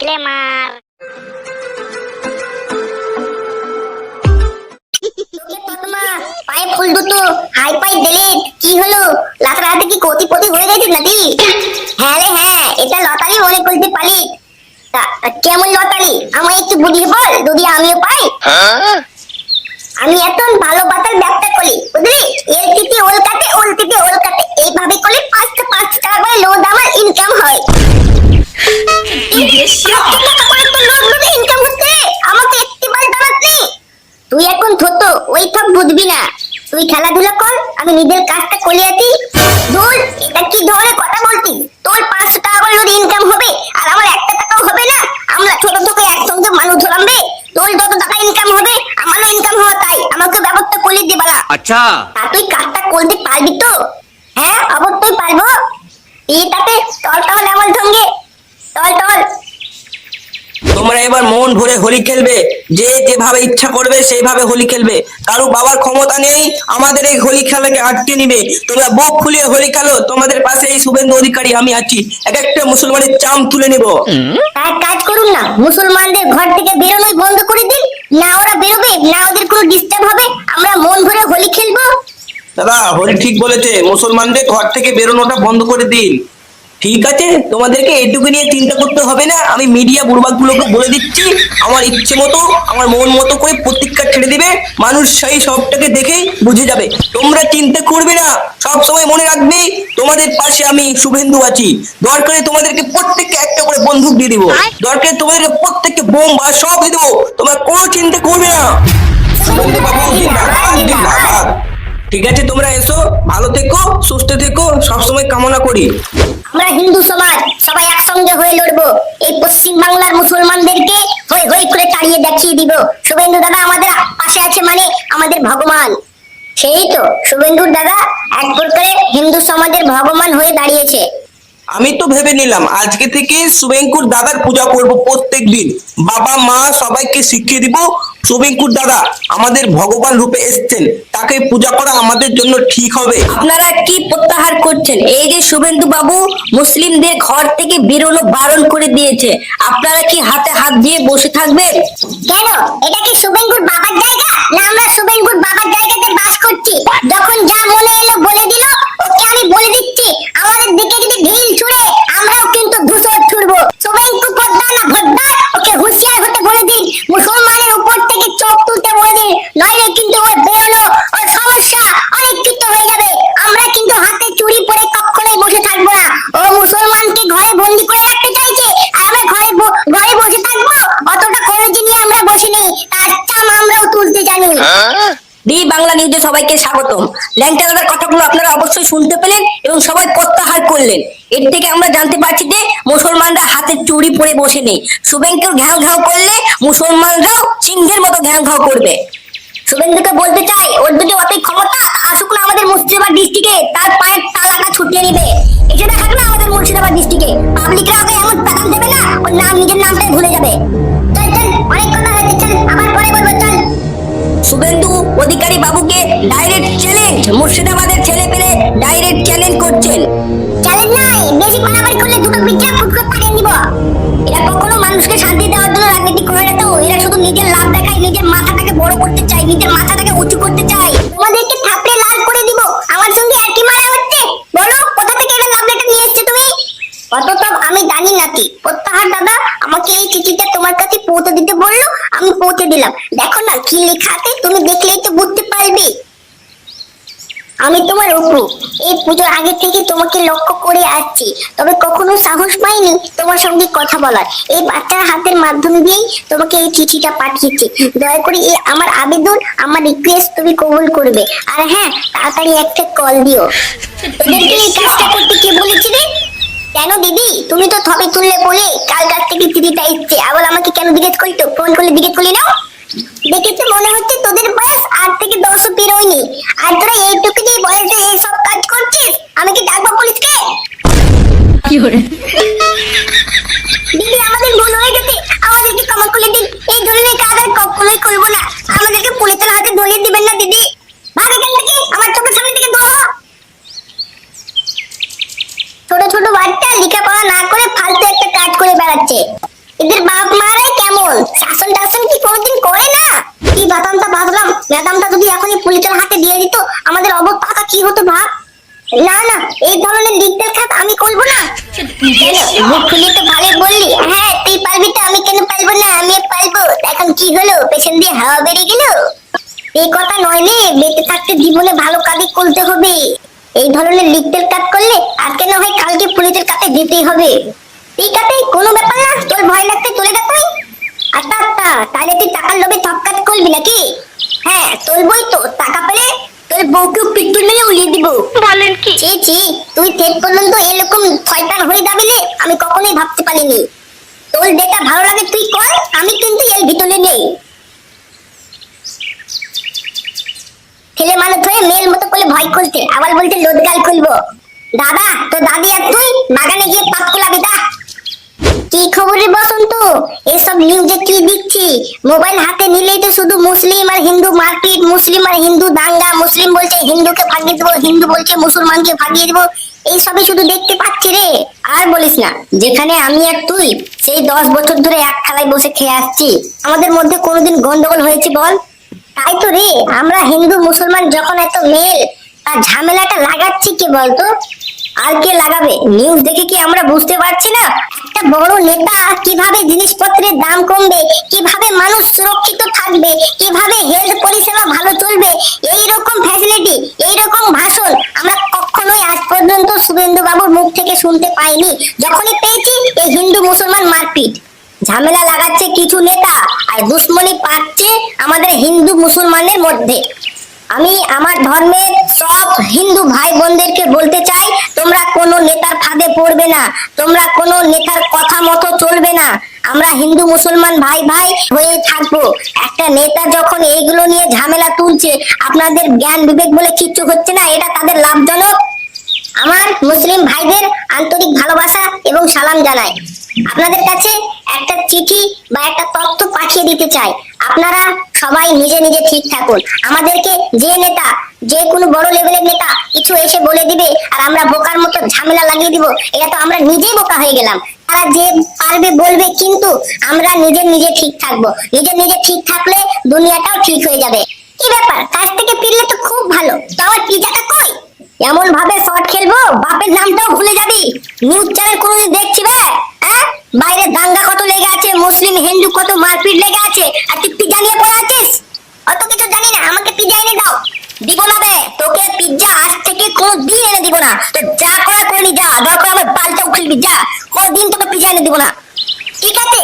Disclaimer. পায়ে ফুল দুটো high পাই দিলে কি হলো? রাতে কি কোটিপতি হয়ে গেছে নাকি? হ্যাঁ রে হ্যাঁ, এটা লটারি মনে করতে পারি। কেমন লটারি আমায় একটু বুঝিয়ে বল, যদি আমিও পাই। আমি এখন ভালো পাতার ব্যবসা করি, বুঝলি? এর থেকে ওল কাটে, ওল থেকে ওল কাটে, এইভাবে করে 5 টাকা করে লোড আমার ইনকাম হয়। আমাকে একটিবার জানাচ্ছি। তুই এখন ছোট, ওই সব বুঝবি না। তুই খেলাধুলা কর, আমি নিজের কাজটা করে আছি। ধুর, এটা কি ধরনের কথা বলছিস? তোর 500 টাকা করে যদি ইনকাম হবে আর আমার 1 টাকাও হবে না? আমরা ছোট থেকে একসঙ্গে মানুষ হলাম রে। তোর যত টাকা ইনকাম হবে আমারও ইনকাম হওয়া চাই, আমাকে ব্যবস্থা করে দে বাড়া। আচ্ছা, আর তুই কাজটা করতে পারবি তো? হ্যাঁ অবশ্যই পারবো। এটাতে চল তাহলে আমার সঙ্গে, চল। তোমরা এবার মন ভরে হোলি খেলবে, যে যেভাবে ইচ্ছা করবে সেইভাবে হোলি খেলবে। কারো বাবার ক্ষমতা নেই আমাদের এই হোলি খেলাকে আটকে নিবে। তোমরা বুক খুলিয়ে হোলি খেলো, তোমাদের পাশে এই শুভেন্দু অধিকারী আমি আছি। এক একটা মুসলমানের চাম তুলে নিব। এক কাজ করুন না, মুসলমানদের ঘর থেকে বেরোনোই বন্ধ করে দিন। না ওরা বেরোবে, না ওদের কোনো ডিস্টার্ব হবে, আমরা মন ভরে হোলি খেলবো। দাদা হরি ঠিক বলেছে, মুসলমানদের ঘর থেকে বেরোনোটা বন্ধ করে দিন। ঠিক আছে, তোমাদেরকে এটুকু নিয়ে চিন্তা করতে হবে না। আমি মিডিয়া বুড়বাকগুলোকে বলে দিচ্ছি, আমার ইচ্ছে মতো আমার মন মতো করে প্রতিজ্ঞা ছেড়ে দিবে। মানুষ সেই সবটাকে দেখেই বুঝে যাবে। তোমরা চিন্তা করবে না, সব সময় মনে রাখবে তোমাদের পাশে আমি শুভেন্দু আছি। দরকারে তোমাদেরকে প্রত্যেককে একটা করে বন্দুক দিয়ে দিব, দরকারে তোমাদেরকে প্রত্যেককে বোম বা সব দিয়ে দেবো। তোমরা কোনো চিন্তা করবে না। শুভেন্দু বাবু জিন্দাবাদ, জিন্দাবাদ। ঠিক আছে, তোমরা এসো, ভালো থেকো, সুস্থ থেকো, সবসময় কামনা করি। আমরা হিন্দু সমাজ সবাই একসঙ্গে হয়ে লড়বো। এই পশ্চিম বাংলার মুসলমানদেরকে হই হই করে তাড়িয়ে দেখিয়ে দিব। শুভেন্দু দাদা আমাদের পাশে আছে মানে আমাদের ভগবান। সেই তো শুভেন্দুর দাদা এক প্রকারে হিন্দু সমাজের ভগবান হয়ে দাঁড়িয়েছে। আমি তো ভেবে নিলাম আজকে থেকে শুভেঙ্কুর দাদার পূজা করব প্রত্যেক দিন। বাবা মা সবাইকে শিখিয়ে দিব শুভেঙ্কুর দাদা আমাদের ভগবান রূপে এসেছেন, তাকে পূজা করা আমাদের জন্য ঠিক হবে। আপনারা কি প্রত্যাহার করছেন? এই যে শুভেন্দু বাবু মুসলিমদের ঘর থেকে বেরোনো বারণ করে দিয়েছে, আপনারা কি হাতে হাত দিয়ে বসে থাকবেন? কেন, এটা কি শুভেন্দুর বাবার জায়গা? না আমরা শুভেন্দুর বাবার জায়গাতে বাস করছি? যখন যা মনে এলো বলে দিল। ওকে আমি বলে দিচ্ছি, আমাদের দিকে যদি ঢিল ছুড়ে আমরাও কিন্তু ধূসর ছুড়বো। শুভেন্দু পদ্মা না ভদ্দা, ওকে হুঁশিয়ার হতে বলে দিন। মুসলমানের উপর থেকে চোখ তুলতে বলে দিন, নইলে কিন্তু ওর বেরোনো ওর সমস্যা অনেক কিছু হয়ে যাবে। আমরা কিন্তু হাতে চুরি পরে কখনোই বসে থাকবো না। ও মুসলমানকে ঘরে বন্দি করে রাখতে চাইছে, আর আমরা ঘরে বসে থাকবো? অতটা খরচ নিয়ে আমরা বসে নেই, তার চাম আমরাও তুলতে জানি। ডি বাংলা নিউজে সবাইকে স্বাগতম। ল্যাংটা দাদার কথাগুলো আপনারা অবশ্যই শুনতে পেলেন এবং সবাই প্রত্যাহার করলেন। এর থেকে আমরা জানতে পারছি যে মুসলমানরা হাতে চুরি পরে বসে নেই। শুভেন্দুর ঘ্যাও ঘ্যাও করলে মুসলমানরাও সিংহের মতো ঘ্যাও ঘ্যাও করবে। শুভেন্দুকে বলতে চাই, ওর যদি অতই ক্ষমতা আসুক না আমাদের মুর্শিদাবাদ ডিস্ট্রিক্টে, তার পায়ের তালাটা ছুটিয়ে নিবে। এসে দেখাক না আমাদের মুর্শিদাবাদ ডিস্ট্রিক্টে, পাবলিকরা ওকে এমন টাকা দেবে না, ওর নাম নিজের নামটাই ভুলে যাবে। চল অনেক কথা হয়েছে, চল আবার পরে বলবো, চল। শুভেন্দু অধিকারী বাবুকে ডাইরেক্ট চ্যালেঞ্জ, মুর্শিদাবাদের ছেলে পেলে ডাইরেক্ট চ্যালেঞ্জ করছেন। চ্যালেঞ্জ নাই, বেশি বাড়াবাড়ি করলে দুটো বিচার ফুট করে পাঠিয়ে দিব। এরা কখনো মানুষকে শান্তি দেওয়ার জন্য রাজনীতি করে না তো, এরা শুধু নিজের লাভ দেখায়, নিজের মাথাটাকে বড় করতে চায়, নিজের মাথাটাকে উঁচু করতে চায়। তোমাদেরকে থাপড়ে লাল করে দিব। আমার সঙ্গে একই মারা হচ্ছে? বলো কোথা থেকে এটা লাভ লেটার নিয়ে এসেছো তুমি? অত সব আমি জানি নাকি। প্রত্যাহার দাদা আমাকে এই চিঠিটা তোমার কাছে পৌঁছে দিতে বললো, আমি পৌঁছে দিলাম। দেখো না কি লেখা আছে, তুমি দেখলেই তো বুঝতে পারবে। আমি তোমার অপু, এই পুজোর আগে থেকে তোমাকে লক্ষ্য করে আসছি, তবে কখনো সাহস পাইনি তোমার সঙ্গে কথা বলার। এই বাচ্চার হাতের মাধ্যম দিয়েই তোমাকে এই চিঠিটা পাঠিয়েছি। দয়া করে এই আমার আবেদন, আমার রিকোয়েস্ট তুমি কবুল করবে। আর হ্যাঁ, তাড়াতাড়ি একটা কল দিও। তোদেরকে এই কাজটা করতে কে বলেছিল? কেন দিদি, তুমি তো থবে তুললে বলে কাল রাত থেকে চিঠিটা এসছে, আবার আমাকে কেন জিজ্ঞেস করি? তো ফোন করলে জিজ্ঞেস করলি না? দেখে তো মনে হচ্ছে তোদের বয়স 8 থেকে 10 পেরোয়নি, আর তোরা এইটুকু দিয়ে বয়সে এইসব কাজ করছিস। আমি কি ডাকবো পুলিশকে? দিদি আমাদের ভুল হয়ে গেছে, আমাদেরকে ক্ষমা করে দিন। এই ধরনের কাজ আর কখনোই করবো না। আমাদেরকে পুলিশের হাতে ধরিয়ে দিবেন না দিদি। ভাগ এখান থেকে, আমার চোখের সামনে থেকে দূর হ। ছোট ছোট বাচ্চা লেখাপড়া না করে ফালতু একটা কাজ করে বেড়াচ্ছে। এদের বাপ মারাই কেমন, শাসন টাসন কি কোনোদিন করে না? কি বাদামটা বাঁধলাম, ম্যাডামটা যদি এখনই পুলিশের হাতে দিয়ে দিত আমাদের অবস্থাটা কি হতো ভাব। না না, এই ধরনের লিখতের খাত আমি করবো না। কেন, মুখ খুলে তো ভালোই বললি, হ্যাঁ তুই পারবি তো, আমি কেন পারবো না, আমি পারবো। এখন কি হলো, পেছন দিয়ে হাওয়া বেরিয়ে গেল? এই কথা নয় রে, বেঁচে থাকতে জীবনে ভালো কাজই করতে হবে। এই ধরনের লিখতের কাজ করলে আজকে না হয় কালকে পুলিশের কাছে যেতেই হবে। ঠিক আছে, কোনো ব্যাপার না, তোর ভয় লাগতে চলে যা তুই। আচ্ছা আচ্ছা, তাহলে তুই টাকার লোভে সব কাজ করবি নাকি? হ্যাঁ চলবই তো, টাকা পেলে তোর বউকেও পিটুল মেরে উড়িয়ে দিব। বলেন কি? ছি ছি, তুই শেষ পর্যন্ত এরকম শয়তান হয়ে যাবি রে, আমি কখনোই ভাবতে পারিনি। তোর যেটা ভালো লাগে তুই কর, আমি কিন্তু এর ভিতরে নেই। ছেলে মানুষ হয়ে মেয়ের মতো করে ভয় করতে, আবার বলতে লোদগাল খুলবো। দাদা, তো দাদি আর তুই বাগানে গিয়ে পাত কোলাবি দা। কি খবর রে বসন্ত, এসব নিউজে কি দেখছি? মোবাইল হাতে নিলেই তো শুধু মুসলিম আর হিন্দু মারপিট, মুসলিম আর হিন্দু দাঙ্গা, মুসলিম বলছে হিন্দুকে ভাগিয়ে দেবো, হিন্দু বলছে মুসলমানকে ভাগিয়ে দেবো, এইসবই শুধু দেখতে পাচ্ছি রে। আর বলিস না, যেখানে আমি আর তুই সেই 10 বছর ধরে এক থালায় বসে খেয়ে আসছি, আমাদের মধ্যে কোনোদিন গন্ডগোল হয়েছে বল? তাই তো রে, আমরা হিন্দু মুসলমান যখন এত মেল, তার ঝামেলাটা লাগাচ্ছি কে বলতো? আর কে লাগাবে? নিউজ দেখে কি আমরা বুঝতে পারছি না একটা বড় নেতা কিভাবে জিনিসপত্রের দাম কমবে, কিভাবে মানুষ সুরক্ষিত থাকবে, কিভাবে হেলথ পরিষেবা ভালো চলবে? এই রকম ফ্যাসিলিটি, এই রকম ভাষণ আমরা কখনোই আজ পর্যন্ত শুভেন্দু বাবুর মুখ থেকে শুনতে পাইনি। যখনই পেয়েছি এই হিন্দু মুসলমান মারপিট, ঝামেলা লাগাচ্ছে কিছু নেতা আর দুশ্মনী পাচ্ছে আমাদের হিন্দু মুসলমানের মধ্যে। আমি আমার ধর্মের সব হিন্দু ভাই বোনদেরকে বলতে চাই, তোমরা কোনো নেতার ফাঁদে পড়বে না, তোমরা কোনো নেতার কথা মতো চলবে না। আমরা হিন্দু মুসলমান ভাই ভাই হয়ে থাকবো। একটা নেতা যখন এইগুলো নিয়ে ঝামেলা তুলছে, আপনাদের জ্ঞান বিবেক বলে কিচ্ছু হচ্ছে না, এটা তাদের লাভজনক। আমার মুসলিম ভাইদের আন্তরিক ভালোবাসা এবং সালাম জানাই। আপনাদের কাছে একটা চিঠি বা একটা তথ্য পাঠিয়ে দিতে চাই, আপনারা সবাই নিজে নিজে ঠিক থাকুন। আমাদেরকে যে নেতা, যে কোনো বড় লেভেলের নেতা কিছু এসে বলে দিবে আর আমরা বোকার মতো ঝামেলা লাগিয়ে দিব, এটা তো আমরা নিজেই বোকা হয়ে গেলাম। তারা যে পারবে বলবে, কিন্তু আমরা নিজে ঠিক থাকবো। নিজে ঠিক থাকলে দুনিয়াটাও ঠিক হয়ে যাবে। কি ব্যাপার, কাজ থেকে ফিরলে তো খুব ভালো, তো আমার পিজাটা কই? এমন ভাবে শর্ট খেলবো বাপের নামটাও ভুলে যাবি। নিউজ চ্যানেল কোনোদিন দেখছি বে? হ্যাঁ, বাইরে দাঙ্গা কত লেগে আছে, মুসলিম হিন্দু কত মারপিট লেগে আছে, আর তুই পিজ্জা নিয়ে পড়ে আছিস। অত কিছু জানি না, আমাকে পিজ্জা এনে দাও। দিব না বে, তোকে পিজ্জা আজ থেকে কোনোদিন এনে দিব না। তো যা করা করে নি যা, দরকার আমার বালটাও খেলবি যা, কোনোদিন তোকে পিজ্জা এনে দিব না। ঠিক আছে,